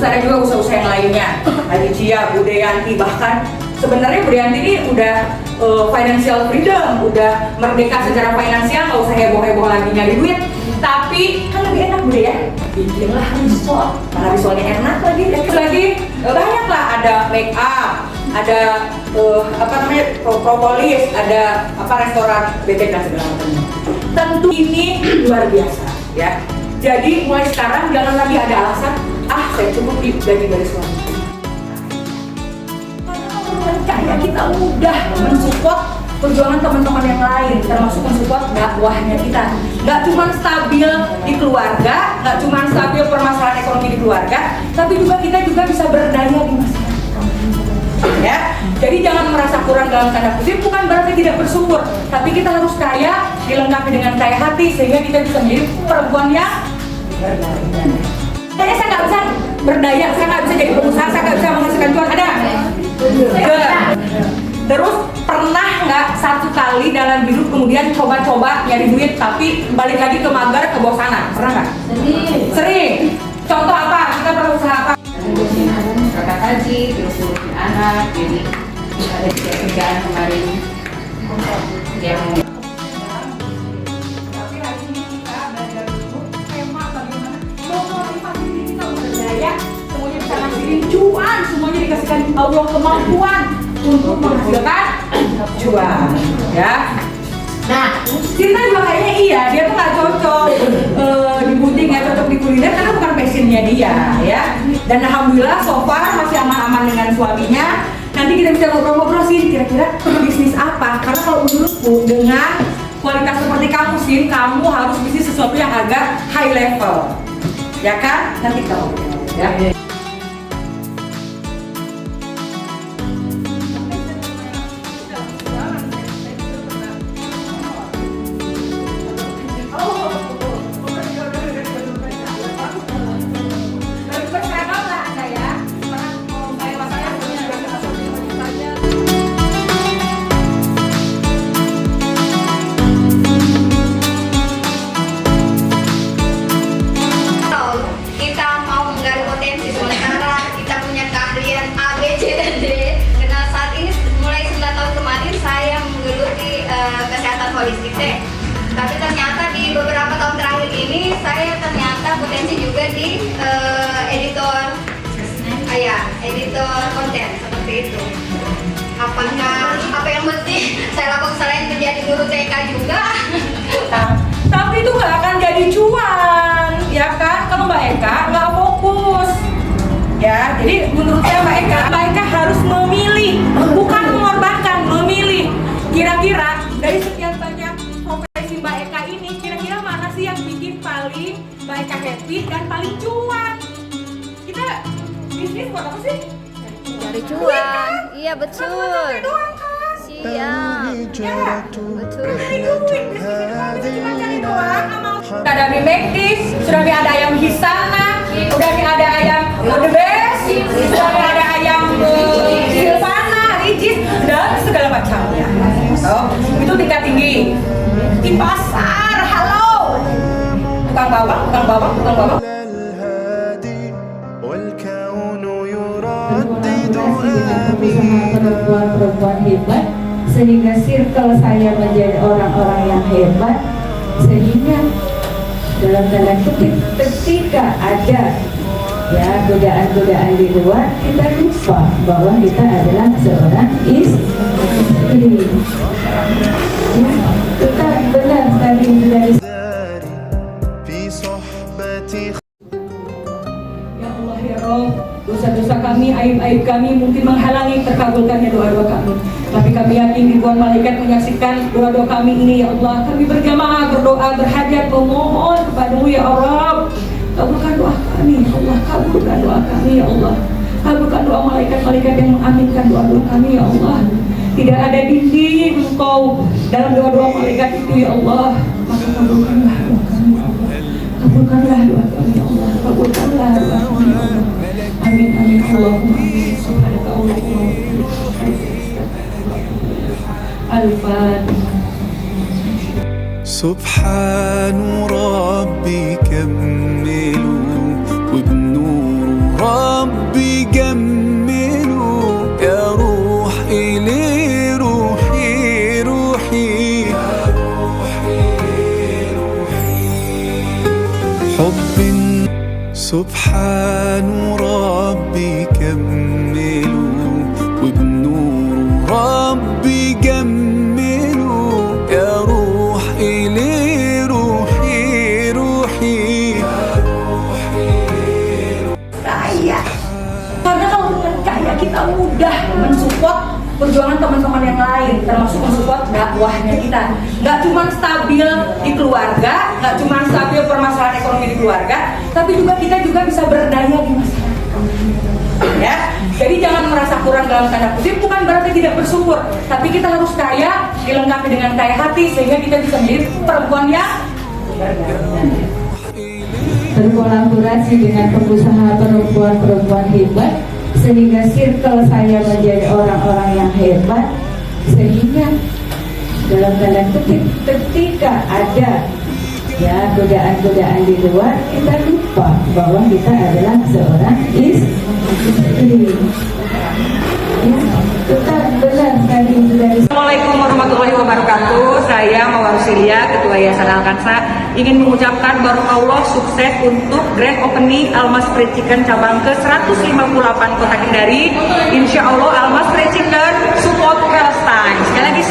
Terus ada juga usaha-usaha yang lainnya, Haji Cia, Bu Deyanti, bahkan sebenarnya Bu Deyanti ini udah financial freedom, udah merdeka secara finansial, nggak usah heboh-heboh lagi nyari duit. Tapi kan lebih enak Bu ya, bikinlah resort, karena resortnya enak lagi. Terus lagi banyak lah, ada make up, ada propolis, ada restoran BT dan segala macamnya. Tentu ini luar biasa ya. Jadi mulai sekarang jangan lagi ada alasan, saya cukup di gaji dari suami. Karena kalau percaya kita mudah mensupport perjuangan teman-teman yang lain, termasuk mensupport dakwahnya kita. Nggak cuma stabil di keluarga, nggak cuma stabil permasalahan ekonomi di keluarga, tapi juga kita juga bisa berdaya di masyarakat. Ya, jadi jangan merasa kurang dalam tanda kutip, bukan berarti tidak bersyukur, tapi kita harus kaya, dilengkapi dengan kaya hati sehingga kita bisa menjadi perempuan yang berdaya. Kayaknya saya nggak bisa berdaya, saya nggak bisa jadi pengusaha, saya nggak bisa menghasilkan cuan, ada? Terus pernah nggak satu kali dalam hidup kemudian coba-coba nyari duit tapi balik lagi ke mager, ke bosanan? Pernah nggak? Sering. Contoh apa? Kita pernah usaha apa? Berangkat haji, terus ngurusin anak, jadi ada kerjaan kemarin yang tapi hari ini kita belajar dulu tema bagaimana memotivasi diri kita berdaya, semuanya bisa ngasihin cuan, semuanya dikasihkan Allah kemampuan untuk menghasilkan cuan, ya. Nah, Cinta juga kayaknya iya, dia tuh nggak cocok di butik, nggak cocok di kuliner karena bukan passionnya dia, ya. Dan alhamdulillah so far masih aman-aman dengan suaminya. Nanti kita bisa ngobrol-ngobrol sih, kira-kira bisnis apa? Karena kalau menurutku dengan kualitas seperti kamu sih, kamu harus bisnis sesuatu yang agak high level, ya kan? Nanti kita ngobrol, ya. Tapi ternyata di beberapa tahun terakhir ini saya ternyata potensi juga di editor konten seperti itu. Apakah apa yang mesti saya lakukan selain menjadi guru TK juga? Tapi itu nggak akan jadi cuan, ya kan? Kalau Mbak Eka nggak fokus, ya. Jadi menurut saya Mbak Eka harus memilih, bukan mengorbankan, memilih. Kira-kira dari sekian banyak profesi Mbak Eka ini, kira-kira mana sih yang bikin paling Mbak Eka happy dan paling cuan? Kita bisnis buat apa sih? Cari cuan. Iya betul. Doang kan? Siap. Ya. Betul. Sudah ada mie Mektis, sudah ada ayam Hisana, sudah ada ayam The Best, sudah ada ayam Silvana, Ricis, dan segala macamnya. Itu tingkat tinggi. Di pasar, halo. Tukang bawang. Perempuan hebat sehingga circle saya menjadi orang-orang yang hebat, sehingga dalam tanda kutip ketika ada ya godaan-godaan di luar, kita lupa bahwa kita adalah seorang istri. Ya, kita benar tadi dari Ya Allah ya Rob, dosa-dosa kami, aib-aib kami mungkin menghalangi terkabulkannya doa-doa kami. Tapi kami yakin ribuan malaikat menyaksikan doa-doa kami ini ya Allah. Kami berjamaah berdoa, berhajat, memohon kepadamu ya Allah. Kabulkan doa kami ya Allah, kabulkan doa kami ya Allah. Kabulkan doa malaikat-malaikat yang mengaminkan doa-doa kami ya Allah. Tidak ada dinding Engkau dalam doa-doa malaikat itu ya Allah. Maka kabulkanlah doa kami ya Allah. Kabulkanlah doa kami ya Allah. Kabulkanlah doa kami ya Allah. Amin amin Allahumma amin. Subhanallah. Al-Fatihah. سبحان ربي كملوا وبنور ربي حب سبحان ربي كملوا وبنور ربي جملوا يا روحي ليه روحي روحي Kaya. Karena kalau dengan kaya kita mudah mensupport perjuangan teman-teman yang lain, termasuk mensupport dakwahnya kita. Nggak cuma stabil di keluarga, nggak cuma stabil permasalahan ekonomi di keluarga, tapi juga kita juga bisa berdaya di masyarakat. Ya, jadi jangan merasa kurang dalam tanda kutip, bukan berarti tidak bersyukur, tapi kita harus kaya, dilengkapi dengan kaya hati sehingga kita bisa menjadi perempuan yang berkolaborasi dengan pengusaha perempuan-perempuan hebat sehingga circle saya menjadi orang-orang yang hebat, sehingga dalam tanda kutip ketika ada ya godaan-godaan di luar, kita lupa bahwa kita adalah seorang istri. Ya, tetap benar tadi dari Assalamualaikum warahmatullahi wabarakatuh. Saya Mawar Silia, Ketua Yayasan Al-Kansa, ingin mengucapkan barokallah sukses untuk grand opening Almas Fried Chicken cabang ke 158 Kota Kendari. Insya Allah Almas Fried Chicken support Palestine. Sekali lagi